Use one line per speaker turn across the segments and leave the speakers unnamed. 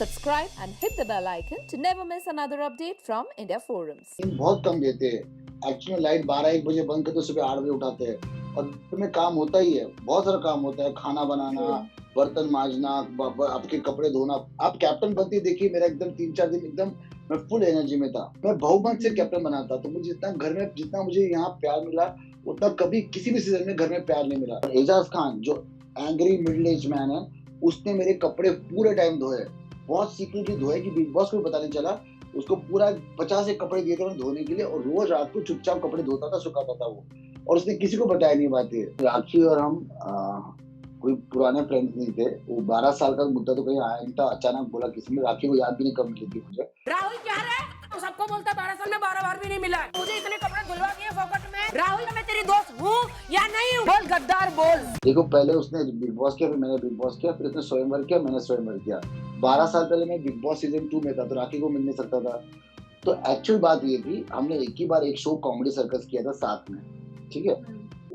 subscribe and hit the bell icon to never miss another update from India Forums.
बहुत कम देते हैं। Actually light 12-1 बजे बंद करते, सुबह 8 बजे उठाते हैं और में काम होता ही है, बहुत सारा काम होता है, खाना बनाना, बर्तन मांजना, आपके कपड़े धोना। आप कैप्टन बनती देखिए, मेरा एकदम 3-4 दिन एकदम मैं फुल एनर्जी में था। मैं बहुमत से कैप्टन बना था, तो मुझे जितना मुझे यहाँ प्यार मिला उतना कभी किसी भी सीजन में घर में प्यार नहीं मिला। एजाज खान जो एंग्री मिडिल एज मैन है, उसने मेरे कपड़े पूरे टाइम धोए, बहुत सीक्रेटली धोए कि बिग बॉस को पता नहीं चला। उसको पूरा 50 एक कपड़े दिए थे धोने के लिए और रोज रात को चुपचाप कपड़े धोता था, सुखाता था वो, और उसने किसी को बताया नहीं बातें। राखी और हम कोई पुराने फ्रेंड्स नहीं थे। वो 12 साल का मुद्दा तो कहीं आया नहीं था। अचानक बोला किसी ने, राखी को याद भी नहीं कब मिली थी मुझे।
राहुल क्या है? तो सबको बोलता 12 साल में 12 बार भी नहीं मिला। मुझे इतने कपड़े धुलवा दिए फोकट में। राहुल मैं तेरी दोस्त हूँ या नहीं हूँ? बोल गद्दार बोल।
देखो, पहले उसने बिग बॉस किया, फिर मैंने बिग बॉस किया, फिर उसने स्वयंवर किया, मैंने स्वयंवर किया। 12 साल पहले मैं बिग बॉस सीजन 2 में था, तो राखी को मिल नहीं सकता था। तो एक्चुअल बात ये थी, हमने एक ही बार एक शो कॉमेडी सर्कस किया था साथ में, ठीक है।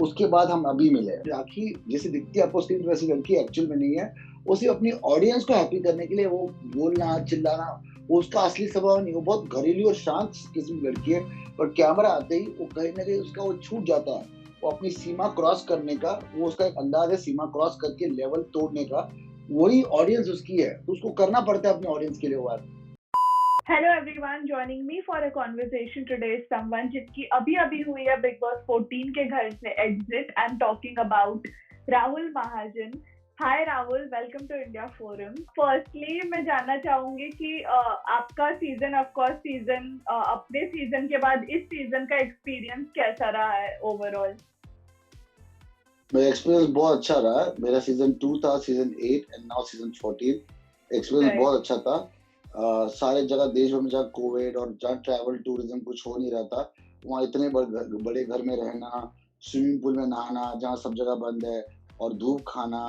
उसके बाद हम अभी मिले। राखी जैसे दिखती है आपको स्क्रीन पर, वैसी लड़की एक्चुअल में नहीं है। वो सिर्फ अपनी ऑडियंस को हैप्पी करने के लिए वो बोलना चिल्लाना, वो उसका असली स्वभाव नहीं। वो बहुत घरेलू और शांत किस्म की लड़की है, पर कैमरा आते ही वो कहीं ना कहीं उसका वो छूट जाता है। वो अपनी सीमा क्रॉस करने का, वो उसका एक अंदाज है सीमा क्रॉस करके लेवल तोड़ने का, वही ऑडियंस उसकी है, तो उसको करना पड़ता है अपने ऑडियंस के लिए। वो
Hello everyone, joining me for a conversation today is someone जिसकी अभी हुई है बिग बॉस 14 के घर से exit. I am talking about Rahul Mahajan. Hi Rahul, welcome to India forum. Firstly मैं जानना चाहूंगी कि आपका सीजन, ऑफ कोर्स सीजन अपने सीजन के बाद इस सीजन का एक्सपीरियंस कैसा रहा है ओवरऑल?
मेरा एक्सपीरियंस बहुत अच्छा रहा है। मेरा सीजन 2 था, season 8 and now season 14। Experience बहुत अच्छा था। सारे जगह देश भर में जहाँ कोविड और जहाँ ट्रैवल टूरिज्म कुछ हो नहीं रहा था, वहाँ इतने बड़े घर में रहना, स्विमिंग पूल में नहाना जहाँ सब जगह बंद है, और धूप खाना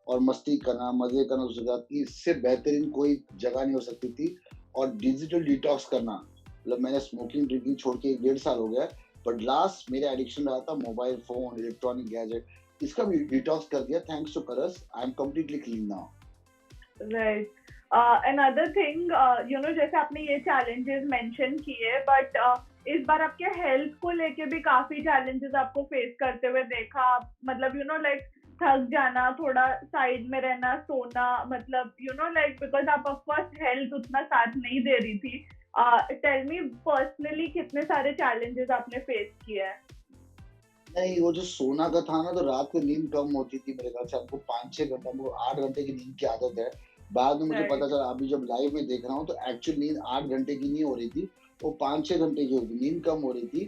और मस्ती करना, मजे करना उस जगह की, इससे बेहतरीन कोई जगह नहीं हो सकती थी। और डिजिटल डिटॉक्स करना, मतलब मैंने स्मोकिंग ड्रिंकिंग छोड़ के 1.5 साल हो गया, बट लास्ट मेरा एडिक्शन रहा था मोबाइल फोन, इलेक्ट्रॉनिक गैजेट, इसका भी डिटॉक्स कर दिया थैंक्स टू करस। I am completely clean now.
Right. Another thing, जैसे आपने ये चैलेंजेस मेंशन किए, बट इस बार आपके हेल्थ को लेके भी काफी चैलेंजेस आपको फेस करते हुए देखा। मतलब लाइक थक जाना, थोड़ा साइड में रहना, सोना, मतलब बिकॉज आप ऑफ कोर्स हेल्थ उतना साथ नहीं दे रही थी। टेल मी पर्सनली कितने सारे चैलेंजेस आपने फेस किए हैं?
नहीं, वो जो सोना का था ना, तो रात को नींद कम होती थी मेरे ख्याल से। हमको 5-6 घंटा, हमको 8 घंटे की नींद की आदत है। बाद में मुझे पता चला, अभी जब लाइव में देख रहा हूँ, तो एक्चुअल नींद 8 घंटे की नहीं हो रही थी, वो 5-6 घंटे की होती, नींद कम हो रही थी।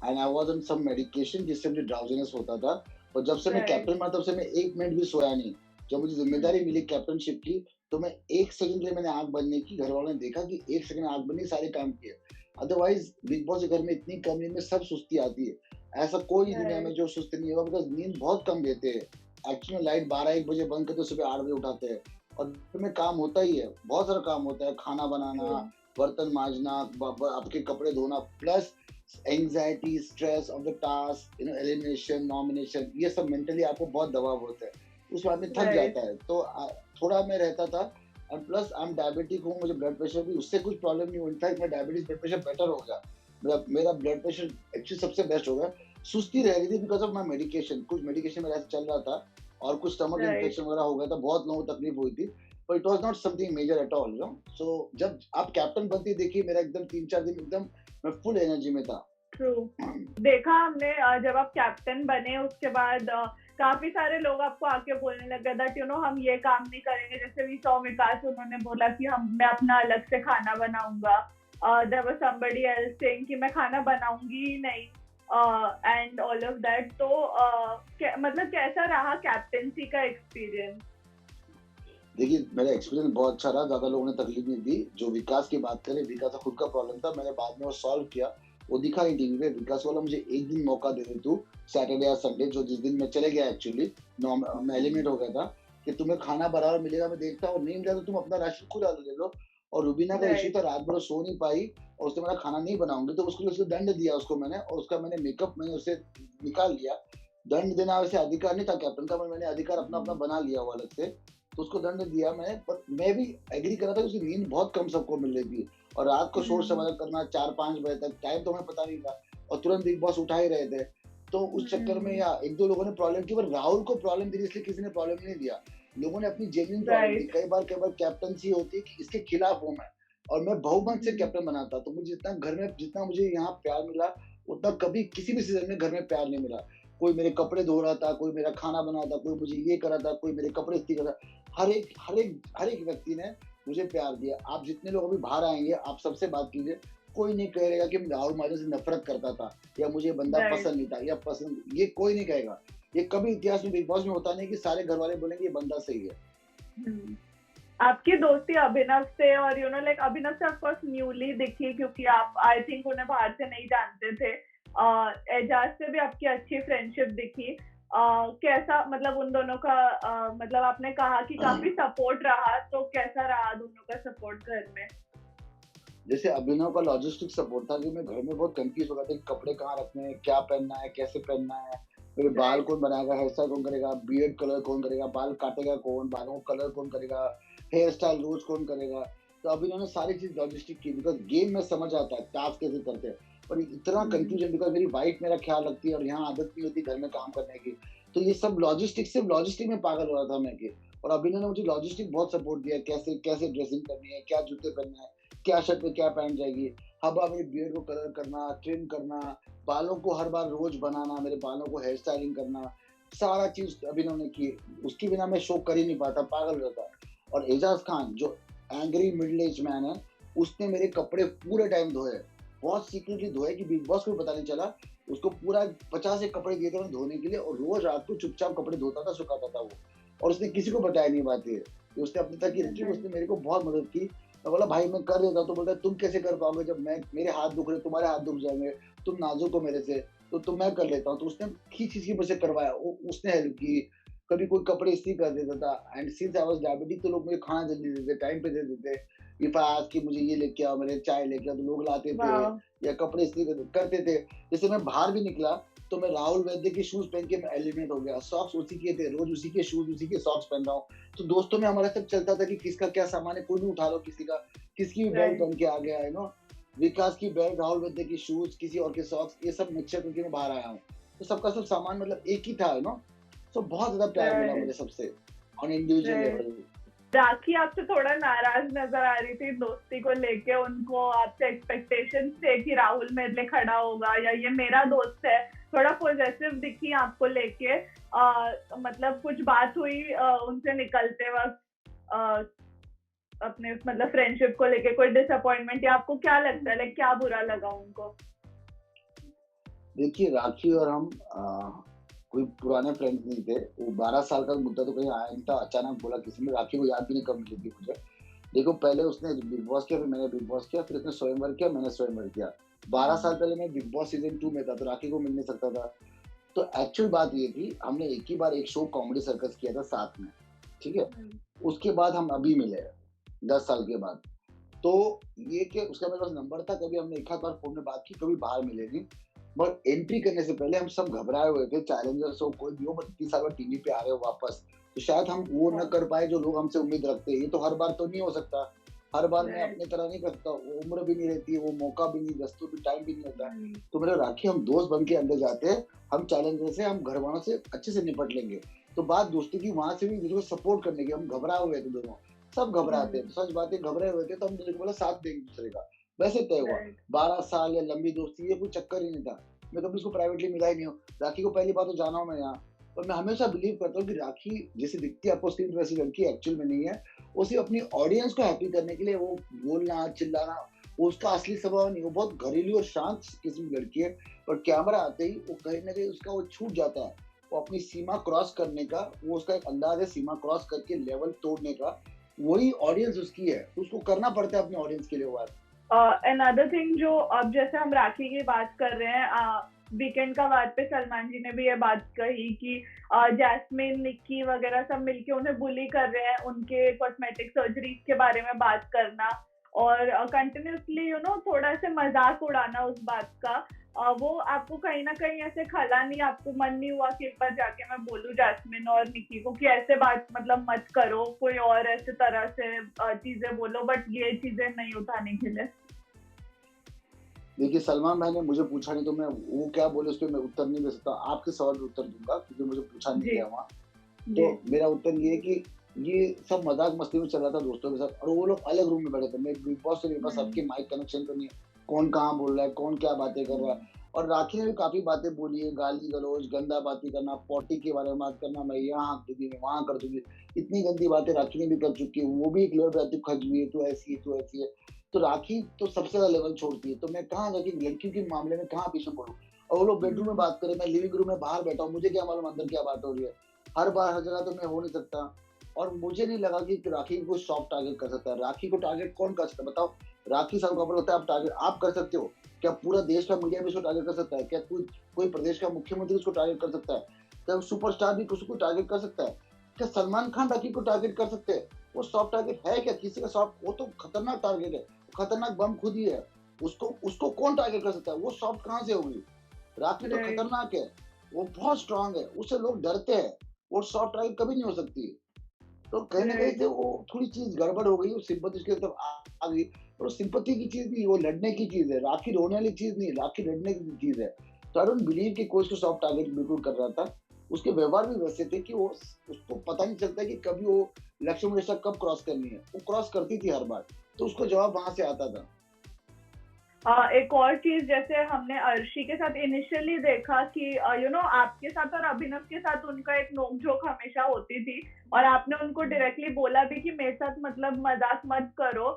And I was on some medication जिससे मुझे ड्राउजीनेस होता था। और जब से मैं कैप्टन बना, तब से मैं 1 मिनट भी सोया नहीं। जब मुझे जिम्मेदारी मिली कैप्टनशिप की, तो मैं 1 सेकंड के लिए मैंने आंख बंद नहीं की। घर वालों ने देखा कि 1 सेकंड आंख बंद नहीं, सारे काम किए। अदरवाइज बिग बॉस के घर में इतनी कम नींद में सब सुस्ती आती है। ऐसा कोई दुनिया में जो सुस्त नहीं होगा, बिकॉज नींद बहुत कम देते हैं। एक्चुअली लाइट 12-1 बजे बंद करते, सुबह 8 बजे उठाते हैं, और में काम होता ही है, बहुत सारा काम होता है, खाना बनाना, बर्तन मांजना, आपके कपड़े धोना, plus anxiety, stress of the task, elimination, nomination, ये सब मेंटली आपको बहुत दबाव होता है, उसमें आदमी थक जाता है। तो थोड़ा मैं रहता था। And plus I am diabetic हूँ, मुझे ब्लड प्रेशर भी, उससे कुछ प्रॉब्लम नहीं हुई। इनफैक्ट मेरा डायबिटीज ब्लड प्रेशर बेटर हो गया। मेरा ब्लड प्रेशर एक्चुअली सबसे बेस्ट हो गया। सुस्ती रह रही थी बिकॉज ऑफ माई मेडिकेशन, कुछ मेडिकेशन मेरा चल रहा था, और कुछ स्टमक इन्फेक्शन वगैरह हो गया था, बहुत लोगों को तकलीफ हुई थी, but it was not something major at all, so जब आप कैप्टन बनती देखिए, मेरा एकदम 3-4 दिन एकदम मैं फुल एनर्जी में था।
ट्रू। देखा हमने, जब आप कैप्टन बने उसके बाद काफी सारे लोग आपको आके बोलने लगे दैट हम ये काम नहीं करेंगे। जैसे वी सॉ विकास, उन्होंने बोला कि मैं अपना अलग से खाना बनाऊंगा। There was somebody else saying कि मैं खाना बनाऊंगी ही नहीं, एंड ऑल ऑफ दैट। तो मतलब कैसा रहा कैप्टेंसी का एक्सपीरियंस?
देखिए, मेरा एक्सपीरियंस बहुत अच्छा रहा, ज्यादा लोगों ने तकलीफ नहीं दी। जो विकास की बात करें, विकास का खुद का प्रॉब्लम था, मैंने बाद में वो सॉल्व किया, वो दिखा ही टीवी पे। विकास वाला मुझे एक दिन मौका दे दे तू, सैटरडे या संडे, जो जिस दिन मैं चले गया एक्चुअली, मैं एलिमिनेट हो गया था, कि तुम्हें खाना बराबर मिलेगा, मैं देखता हूँ, नहीं मिला तो तुम अपना राशन खुद ले लो। और रुबीना का इश्यू था, रात भर सो नहीं पाई, और उसने मेरा खाना नहीं बनाऊंगी, तो उसको दंड दिया उसको मैंने, और उसका मैंने मेकअप मैंने उसे निकाल लिया। दंड देना वैसे अधिकार नहीं था कैप्टन का, मैंने अधिकार अपना बना लिया वो अलग से। तो उसको दंड दिया मैंने, पर मैं भी एग्री कर रहा था कि उसकी नींद बहुत कम सबको मिल रही थी, और रात को शोर शराबा करना 4-5 बजे तक, टाइम तो हमें पता नहीं था, और तुरंत बिग बॉस उठा ही रहे थे। तो उस चक्कर में या एक दो लोगों ने प्रॉब्लम की, पर राहुल को प्रॉब्लम दी इसलिए किसी ने प्रॉब्लम नहीं दिया। लोगों ने अपनी जेन्युइन प्रॉब्लम दी। कई बार कैप्टनसी होती है कि इसके खिलाफ हूँ मैं, और मैं बहुमत से कैप्टन बनाता, तो मुझे जितना घर में, जितना मुझे यहाँ प्यार मिला, उतना कभी किसी भी सीजन में घर में प्यार नहीं मिला। कोई मेरे कपड़े धो रहा था, कोई मेरा खाना बना था, कोई मुझे ये कर रहा था, कोई मेरे कपड़े इस्त्री कर रहा था। हर एक व्यक्ति ने मुझे प्यार दिया। आप जितने लोग अभी बाहर आएंगे, आप सबसे बात कीजिए, कोई नहीं कहेगा कि मैं राहुल महाराज से नफरत करता था, या मुझे बंदा पसंद नहीं था, या पसंद, ये कोई नहीं कहेगा। ये कभी इतिहास में बिग बॉस में होता नहीं कि सारे घर वाले बोलेंगे ये बंदा सही है।
आपकी दोस्ती अभिनव से, और यू नो लाइक अभिनव से ऑफकोर्स न्यूली दिखी, क्योंकि आप आई थिंक उन्हें बाहर से नहीं जानते थे। एजाज से भी आपकी अच्छी फ्रेंडशिप दिखी। कैसा, मतलब उन दोनों का मतलब आपने कहा कि काफी सपोर्ट रहा, तो कैसा रहा दोनों का सपोर्ट घर में?
जैसे अभिनव का लॉजिस्टिक सपोर्ट था कि मैं घर में बहुत कंफ्यूज हो गया था कि कपड़े कहाँ रखने हैं, क्या पहनना है, कैसे पहनना है, मेरे बाल कौन बनाएगा, हेयर स्टाइल कौन करेगा, बियर्ड कलर कौन करेगा, बाल काटेगा कौन, बालों का कलर कौन करेगा, हेयर स्टाइल रोज कौन करेगा। तो अभिनव ने सारी चीज लॉजिस्टिक की, बिकॉज गेम में समझ आता है टास्क कैसे करते हैं, पर इतना कंफ्यूजन, बिकॉज मेरी वाइफ मेरा ख्याल रखती है और यहाँ आदत नहीं होती घर में काम करने की, तो ये सब सिर्फ लॉजिस्टिक में पागल हो रहा था मैं कि। और अभिनव ने मुझे लॉजिस्टिक बहुत सपोर्ट दिया, कैसे कैसे ड्रेसिंग करनी है, क्या जूते पहनना है, क्या शर्ट पे क्या पहन जाएगी, हर बार मेरे बियर्ड को कलर करना, ट्रिम करना, बालों को हर बार रोज बनाना, मेरे बालों को हेयर स्टाइलिंग करना, सारा चीज अभिनव ने की। उसके बिना मैं शो कर ही नहीं पाता, पागल रहता। और एजाज खान जो एंग्री मिडिल एज मैन है, उसने मेरे कपड़े पूरे टाइम धोए, बहुत सीक्रेटली धोए कि बिग बॉस को पता नहीं चला। उसको पूरा 50 एक कपड़े दिए थे मैंने धोने के लिए, और रोज रात को चुपचाप कपड़े धोता था, सुखाता था वो, और उसने किसी को बताया नहीं बात ये, उसने अपने तक ही रखी। उसने मेरे को बहुत मदद की। मैं बोला भाई मैं कर देता, तो बोलता तुम कैसे कर पाओगे, जब मैं, मेरे हाथ दुख रहे, तुम्हारे हाथ दुख जाएंगे, तुम नाजुक हो मेरे से, तो मैं कर लेता हूँ। तो उसने खींच के मुझसे करवाया, उसने हेल्प की। कभी कोई कपड़े इस्त्री कर देता था, and since I was diabetic, तो लोग मुझे खाना जल्दी दे देते, टाइम पे दे देते। इफ आई आस्क कि मुझे ये लेके आओ, मेरे चाय लेके आओ, तो लोग लाते थे, या कपड़े इस्त्री करते थे। जैसे मैं बाहर भी निकला तो मैं राहुल वैद्य के शूज पहन के मैं एलिमिनेट हो गया, सॉक्स उसी के थे, रोज उसी के शूज, उसी के सॉक्स पहन रहा हूँ। तो दोस्तों में हमारा सब चलता था कि किसका क्या सामान है, कोई भी उठा लो किसी का, किसकी भी बेल्ट पहन के आ गया है नो, विकास की बेल्ट, राहुल वैद्य की शूज, किसी और के सॉक्स, ये सब मिक्सचर करके मैं बाहर आया हूँ। तो सबका सब सामान मतलब एक ही था नो। तो बहुत ज्यादा प्यार मिला मुझे सबसे ऑन इंडिविजुअल लेवल।
राखी आपसे थोड़ा नाराज नजर आ रही थी दोस्ती को लेके, उनको आपसे एक्सपेक्टेशंस थे कि राहुल मेरे लिए खड़ा होगा, या ये मेरा दोस्त है, थोड़ा पॉजिटिव दिखी आपको लेके। मतलब कुछ बात हुई उनसे निकलते वक्त अपने मतलब फ्रेंडशिप को लेके, कोई डिसअपॉइंटमेंट, या आपको क्या लगता है, लाइक क्या बुरा लगा उनको?
देखिए राखी और हम कोई पुराने फ्रेंड्स नहीं थे। वो 12 साल का मुद्दा तो कहीं आया नहीं था, अचानक बोला किसी ने, राखी को याद भी नहीं कब मिली थी मुझे। देखो पहले उसने बिग बॉस किया, फिर मैंने बिग बॉस किया, फिर उसने स्वयंवर किया, मैंने स्वयंवर किया। 12 साल पहले मैं बिग बॉस सीजन 2 में था, तो राखी को मिल नहीं सकता था। तो एक्चुअल बात ये थी, हमने एक ही बार एक शो कॉमेडी सर्कस किया था साथ में, ठीक है। उसके बाद हम अभी मिले 10 साल के बाद। तो ये कि उसका मेरे पास नंबर था, कभी हमने एक आध बार फोन में बात की, कभी बाहर मिले नहीं। बट एंट्री करने से पहले हम सब घबराए हुए थे, चैलेंजर्स हो कोई भी हो, बट इतनी साल बाद टीवी पे आ रहे हो वापस, तो शायद हम वो न कर पाए जो लोग हमसे उम्मीद रखते हैं। ये तो हर बार तो नहीं हो सकता, हर बार मैं अपनी तरह नहीं करता, वो उम्र भी नहीं रहती, वो मौका भी नहीं, दस्तूर भी, टाइम भी नहीं होता। तो मेरा राखी हम दोस्त बन के अंदर जाते हैं, हम चैलेंजर से, हम घर वालों से अच्छे से निपट लेंगे। तो बात दोस्ती की वहां से भी मुझे सपोर्ट करने की, हम घबराए हुए थे दोनों, सब घबराते हैं, सच बात है, घबराए हुए थे। तो हम बोला साथ देंगे दूसरे का, वैसे तय हुआ। 12 साल या लंबी दोस्ती, ये कोई चक्कर ही नहीं था। मैं कभी उसको प्राइवेटली मिला ही नहीं हूँ। राखी को पहली बार तो जाना हूँ मैं यहाँ, और मैं हमेशा बिलीव करता हूँ कि राखी जैसे दिखती है आपको स्क्रीन पर, वैसी लड़की एक्चुअल में नहीं है। वो सिर्फ अपनी ऑडियंस को हैप्पी करने के लिए वो बोलना चिल्लाना, वो उसका असली स्वभाव नहीं। वो बहुत घरेलू और शांत किस्म की लड़की है, पर कैमरा आते ही वो कहीं ना कहीं उसका वो छूट जाता है। वो अपनी सीमा क्रॉस करने का, वो उसका एक अंदाज है सीमा क्रॉस करके लेवल तोड़ने का, वही ऑडियंस उसकी है, तो उसको करना पड़ता है अपने ऑडियंस के लिए। वो
अनदर थिंग, जो अब जैसे हम राखी की बात कर रहे हैं, वीकेंड का वार पे सलमान जी ने भी ये बात कही कि जैस्मिन, निक्की वगैरह सब मिलके उन्हें बुली कर रहे हैं, उनके कॉस्मेटिक सर्जरीज के बारे में बात करना, और कंटिन्यूसली यू नो थोड़ा से मजाक उड़ाना उस बात का। वो आपको कहीं ना कहीं ऐसे खला नहीं, आपको मन नहीं हुआ कि एक बार जाके मैं बोलूं जैस्मिन और निकी को कि ऐसे बात मतलब मत करो, कोई और ऐसे तरह से चीजें बोलो, बट ये चीजें नहीं उठाने के लिए?
देखिए सलमान भाई ने मुझे पूछा नहीं तो मैं वो क्या बोले उस पर मैं उत्तर नहीं दे सकता। आपके सवाल पे उत्तर दूंगा क्योंकि मुझे पूछा नहीं
जी
गया वहाँ।
जी
तो मेरा उत्तर ये है कि ये सब मजाक मस्ती में चल रहा था दोस्तों के साथ, और वो लोग अलग रूम में बैठे थे। मैं बिग बॉस से मेरे पास
हम्म,
सबके माइक कनेक्शन तो नहीं है, कौन कहाँ बोल रहा है, कौन क्या बातें कर रहा है। और राखी ने भी काफी बातें बोली है, गाली गलौज, गंदा बातें करना, पॉटी के बारे में बात करना, मैं यहाँ हाँक दूंगी, मैं वहाँ कर दूंगी। इतनी गंदी बातें राखी ने भी कर चुकी है। वो भी एक लेवल पे आती है, खजवी है, तू ऐसी है, तू ऐसी है। तो राखी तो सबसे ज्यादा लेवल छोड़ती है, तो मैं कहाँ जाके लड़कियों के मामले में कहाँ पीछे पड़ूं। और वो लोग बेडरूम में बात करें, मैं लिविंग रूम में बाहर बैठा हूँ, मुझे क्या मालूम अंदर क्या बात हो रही है। हर बार हर जगह तो मैं हो नहीं सकता। और मुझे नहीं लगा कि राखी को सॉफ्ट टारगेट कर सकता है। राखी को टारगेट कौन कर सकता है बताओ? राखी साहब को लगता है आप टारगेट आप कर सकते हो क्या? पूरा देश का मीडिया भी उसको टारगेट कर सकता है क्या? कोई प्रदेश का मुख्यमंत्री उसको टारगेट कर सकता है क्या? सुपरस्टार भी उसको टारगेट कर सकता है क्या? सलमान खान राखी को टारगेट कर सकते हैं? वो सॉफ्ट टारगेट है क्या किसी का? सॉफ्ट, वो तो खतरनाक टारगेट है, खतरनाक बम खुद ही है। उसको उसको कौन टारगेट कर सकता है? वो सॉफ्ट कहाँ से होगी? राखी तो
राइट
खतरनाक है, वो बहुत स्ट्रांग है, उससे लोग डरते हैं। वो सॉफ्ट टारगेट कभी नहीं हो सकती। तो कहीं ना कहीं
राइट
से वो थोड़ी चीज गड़बड़ हो गई, वो सिंपति उसकी तरफ आ गई। और सिंपति की चीज नहीं, वो लड़ने की चीज है। राखी रोने वाली चीज नहीं, राखी लड़ने की चीज है। तो आई डोंट बिलीव कि कोई उसको सॉफ्ट टारगेट बिल्कुल कर रहा था। उसके व्यवहार भी वैसे थे कि वो उसको पता नहीं चलता कि कभी वो लक्ष्मण रेखा कब क्रॉस करनी है, वो क्रॉस करती थी हर बार। तो उसको जवाब वहां से आता था।
एक और चीज, जैसे हमने अर्शी के साथ इनिशियली देखा कि आपके साथ और अभिनव के साथ उनका एक नोकझोंक हमेशा होती थी, और आपने उनको डायरेक्टली बोला भी कि मेरे साथ मतलब मजाक मत करो।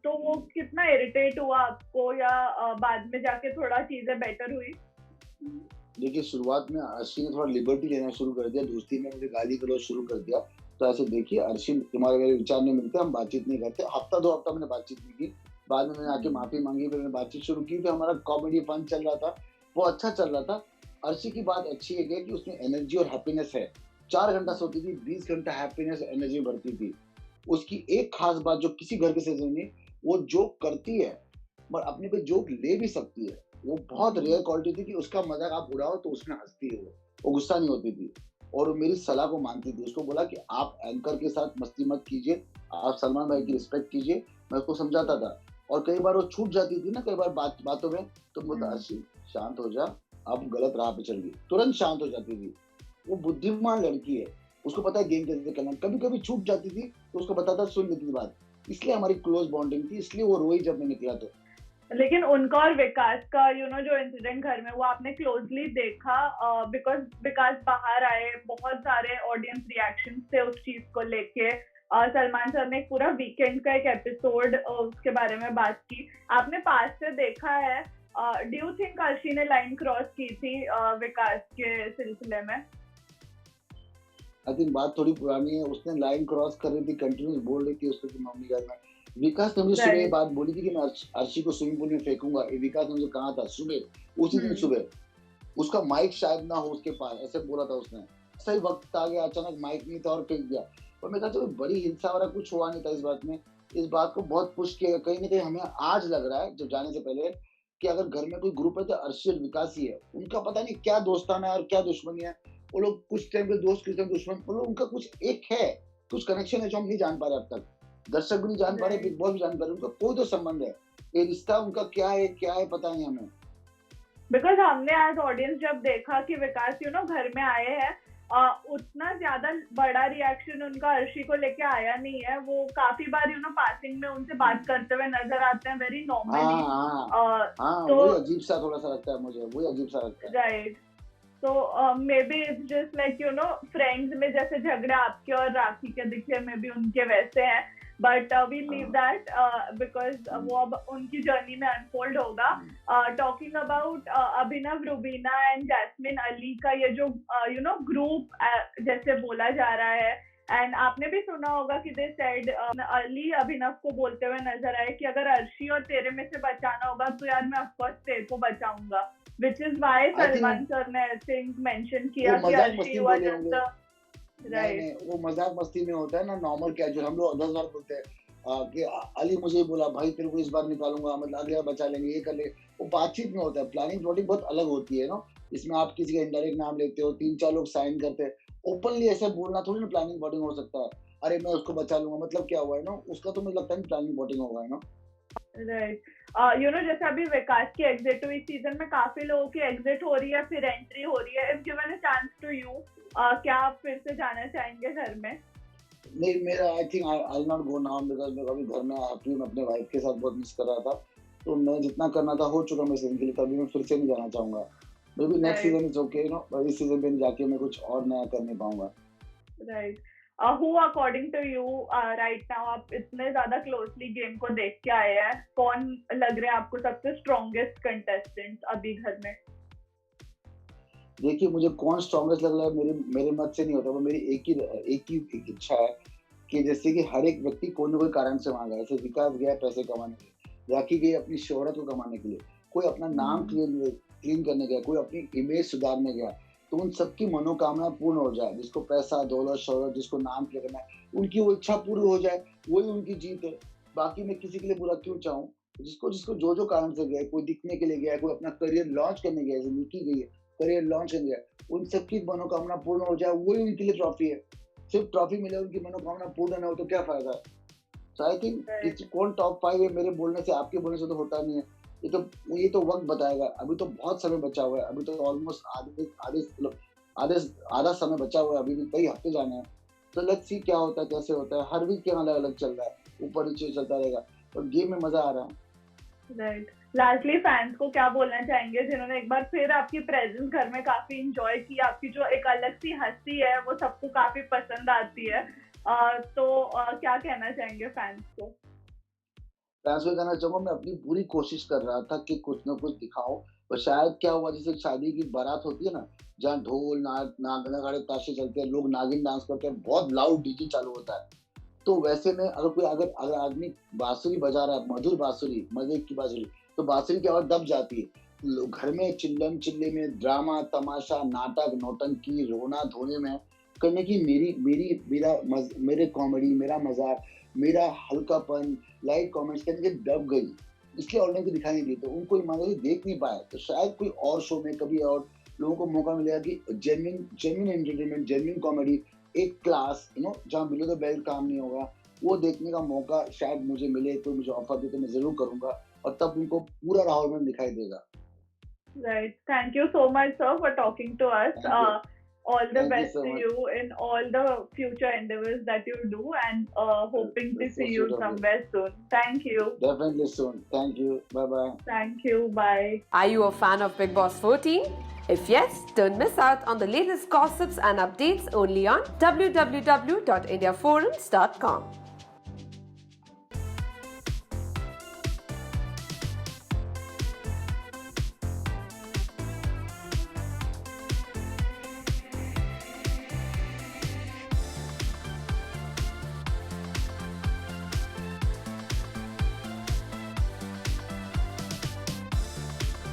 तो वो कितना इरिटेट हुआ आपको, या बाद में जाके थोड़ा चीजें बेटर हुई?
देखिए शुरुआत में अर्शी ने थोड़ा लिबर्टी लेना शुरू कर दिया, दोस्ती में मुझे गाली गलौज शुरू कर दिया। तो ऐसे देखिए अर्शी, तुम्हारे मेरे विचार नहीं मिलते, हम बातचीत नहीं करते। हफ्ता 2 हफ्ता मैंने बातचीत नहीं की। बाद में मैंने आके माफी मांगी, फिर मैंने बातचीत शुरू की। फिर हमारा कॉमेडी फन चल रहा था, वो अच्छा चल रहा था। अर्शी की बात अच्छी है कि उसमें एनर्जी और हैप्पीनेस है। 4 घंटा सोती थी, 20 घंटा हैप्पीनेस एनर्जी बढ़ती थी। उसकी एक खास बात जो किसी घर के सदस्य नहीं, वो जोक करती है पर अपने पे जोक ले भी सकती है। वो बहुत रेयर क्वालिटी थी कि उसका मजाक आप उड़ाओ तो उसमें हंसती है। वो गुस्सा नहीं होती थी और वो मेरी सलाह को मानती थी। उसको बोला कि आप एंकर के साथ मस्ती मत कीजिए, आप सलमान भाई की रिस्पेक्ट कीजिए। मैं उसको समझाता था और कई बार वो छूट जाती थी ना, कई बार बातों में, तो बोलता अर्शी शांत हो जा, अब गलत राह पे चल गई, तुरंत शांत हो जाती थी। वो बुद्धिमान लड़की है, उसको पता है गेम कैसे करना। कभी कभी छूट जाती थी तो उसको बताता, सुन लेती थी बात। इसलिए हमारी क्लोज बॉन्डिंग थी, इसलिए वो रोई जब मैं निकला। तो
लेकिन उनका और विकास का जो इंसिडेंट घर में, वो आपने क्लोजली देखा? बिकॉज विकास बाहर आए, बहुत सारे ऑडियंस रिएक्शंस थे उस चीज को लेके। सलमान सर ने एक पूरा वीकेंड का एक एपिसोड उसके बारे में बात की। आपने पास से देखा है, डू यू थिंक अर्शी ने लाइन क्रॉस की थी विकास के सिलसिले में?
आई थिंक बात थोड़ी पुरानी है। उसने लाइन क्रॉस कर रही थी, कंटिन्यूस बोल रही थी उसको कि मम्मी का मैं। विकास ने मुझे सुबह ये बात बोली थी कि मैं अर्शी को स्विमिंग पूल में फेंकूंगा। ये विकास ने मुझे कहा था सुबह, उसी दिन सुबह। उसका माइक शायद ना हो उसके पास, ऐसे बोला था उसने। सही वक्त आ गया, अचानक माइक नहीं था और फेंक दिया। और मैं कहा बड़ी हिंसा वाला कुछ हुआ नहीं था इस बात में। इस बात को बहुत पुश किया। कहीं ना कहीं हमें आज लग रहा है, जब जाने से पहले, कि अगर घर में कोई ग्रुप है तो अर्शी और विकास ही है। उनका पता नहीं क्या दोस्ताना है और क्या दुश्मनी है। वो लोग कुछ टाइम पे दोस्त, कुछ टाइम दुश्मन, वो लोग उनका कुछ एक है, कुछ कनेक्शन है जो हम नहीं जान पा रहे अब तक। दर्शक भी नहीं जान पा रहे, बिग बॉस भी जान पा रहे, उनका कोई तो संबंध है। ये रिश्ता उनका क्या है पता नहीं हमें।
बिकॉज हमने आज ऑडियंस जब देखा कि विकास घर में आए हैं, उतना ज्यादा बड़ा रिएक्शन उनका अर्शी को लेके आया नहीं है। वो काफी बार पासिंग में उनसे बात करते हुए नजर आते हैं, वेरी नॉर्मली।
तो वही अजीब सा थोड़ा सा लगता है मुझे, वही अजीब सा लगता है।
राइट। तो may be it's just like friends में जैसे झगड़े आपके और राखी के दिखे, मे बी उनके वैसे हैं। But we leave that because वो अब उनकी जर्नी में अनफोल्ड होगा। Talking about Abhinav, Rubina and Jasmin Ali का ये जो ग्रुप जैसे बोला जा रहा है, एंड आपने भी सुना होगा कि दे सेड, अली अभिनव को बोलते हुए नजर आए कि अगर अर्शी और तेरे में से बचाना होगा तो यार मैं ऑफकोर्स तेरे को बचाऊंगा। Which is why Salman sir ने आई थिंक मेंशन किया कि अर्शी
वो मजाक मस्ती में होता है ना, नॉर्मल कैजुअल। हम लोग 10 बार बोलते हैं कि अली मुझे बोला भाई तेरे को इस बार निकालूंगा, मतलब अगले बार बचा लेंगे, ये कर ले। वो बातचीत में होता है। प्लानिंग प्लॉटिंग बहुत अलग होती है ना। इसमें आप किसी का इनडायरेक्ट नाम लेते हो, 3-4 लोग साइन करते हैं। ओपनली ऐसे बोलना थोड़ी ना प्लानिंग प्लॉटिंग हो सकता है। अरे मैं उसको बचा लूंगा, मतलब क्या हुआ है ना, उसका तो मुझे लगता है प्लानिंग प्लॉटिंग होगा, है ना।
राइट। जैसे अभी विकास की एग्जिट हुई, सीजन में काफी लोगों की एग्जिट हो रही है, फिर एंट्री हो रही है। If given a chance to you, क्या आप फिर से जाना चाहेंगे घर में?
नहीं, मेरा I think I not go now, because मैं अभी घर में हैप्पी हूँ, मैं अपने वाइफ के साथ बहुत मिस कर रहा था। तो मैं जितना करना था हो चुका मेरे सीजन के लिए, तभी मैं फिर से नहीं जाना चाहूंगा। Maybe next
right.
Season is okay, no, पर इस सीजन पे नहीं जाके मैं कुछ और नया कर नहीं पाऊंगा।
Right. Who according to you right now, आप इतने ज्यादा क्लोजली गेम को देख के आए हैं, कौन लग रहे हैं आपको सबसे स्ट्रॉन्गेस्ट कंटेस्टेंट अभी घर में?
देखिए, मुझे कौन स्ट्रॉन्गेस्ट लग रहा है मेरे मेरे मत से नहीं होता। वो मेरी एक ही इच्छा है कि जैसे कि हर एक व्यक्ति कोई ना कोई कारण से वहां गया। जैसे विकास गया पैसे कमाने के लिए, राखी गई अपनी शोहरत को कमाने के लिए, कोई अपना नाम क्लीन करने गया, कोई अपनी इमेज सुधारने गया। तो उन सबकी मनोकामना पूर्ण हो जाए। जिसको पैसा दौलत शोहरत, जिसको नाम क्लियर करना है, उनकी वो इच्छा पूरी हो जाए, वही उनकी जीत है। बाकी मैं किसी के लिए बुरा क्यों चाहूँ। जिसको जिसको जो जो कारण से गया, कोई दिखने के लिए गया, कोई अपना करियर लॉन्च करने गया, जैसे निकी गई है करियर लॉन्च करने गया, उन सबकी मनोकामना पूर्ण हो जाए, वही उनके लिए ट्रॉफी है। सिर्फ ट्रॉफी मिले, उनकी मनोकामना पूर्ण न हो तो क्या फायदा है। सो आई थिंक कौन टॉप 5 है, मेरे बोलने से आपके बोलने से तो होता नहीं है। ये तो वक्त बताएगा। अभी तो बहुत समय बचा हुआ है। अभी तो ऑलमोस्ट आधा समय बचा हुआ है। अभी भी कई हफ्ते जाने हैं। तो लेट्स सी क्या होता है, कैसे होता है। हर वीक अलग अलग चल रहा है, ऊपर नीचे चलता रहेगा, और गेम में मजा आ रहा है।
राइट। लास्टली फैंस को क्या बोलना चाहेंगे जिन्होंने एक बार फिर आपकी प्रेजेंस घर में काफी इंजॉय की? आपकी जो एक अलग सी हंसी है वो सबको काफी पसंद आती है। क्या कहना चाहेंगे फैंस को?
ट्रांसफर करना चाहूंगा, मैं अपनी पूरी कोशिश कर रहा था कि कुछ ना कुछ दिखाऊं। पर शायद क्या हुआ, जैसे शादी की बारात होती है ना, जहाँ ढोल नगाड़े ताशे चलते हैं, लोग नागिन डांस करते हैं, बहुत लाउड डीजे चालू होता है। तो वैसे में अगर आदमी बांसुरी बजा रहा है, मधुर बांसुरी, मजे की बांसुरी, तो बांसुरी की आवाज दब जाती है। घर में चिल्लम चिल्ले में ड्रामा तमाशा नाटक नौटंकी रोना धोने में करने की मेरे कॉमेडी, मेरा मजाक, मेरा हल्कापन, लाइट कमेंट्स करने की दब गई। इसलिए ऑडियंस को दिखाई नहीं दी, तो उनको ईमानदारी देख नहीं पाए। तो शायद कोई और शो में कभी और लोगों को मौका मिलेगा कि जेन्युइन एंटरटेनमेंट, जेन्युइन कॉमेडी, एक क्लास जहाँ बिलो द बेल्ट काम नहीं होगा, वो देखने का मौका शायद मुझे मिले। तो मुझे ऑफर दे तो मैं जरूर करूंगा, और तब उनको पूरा राहुल में दिखाई देगा।
Right. Thank you so much, sir, for talking to us.
Thank you.
All the
Thank you
best
so
to
much.
you in all the future endeavors that you do, and hoping to
That's so
see you
sweet of you.
somewhere soon. Thank you.
Definitely soon. Thank you. Bye bye.
Thank you. Bye.
Are you a fan of Big Boss 14? If yes, don't miss out on the latest gossips and updates only on www.indiaforums.com.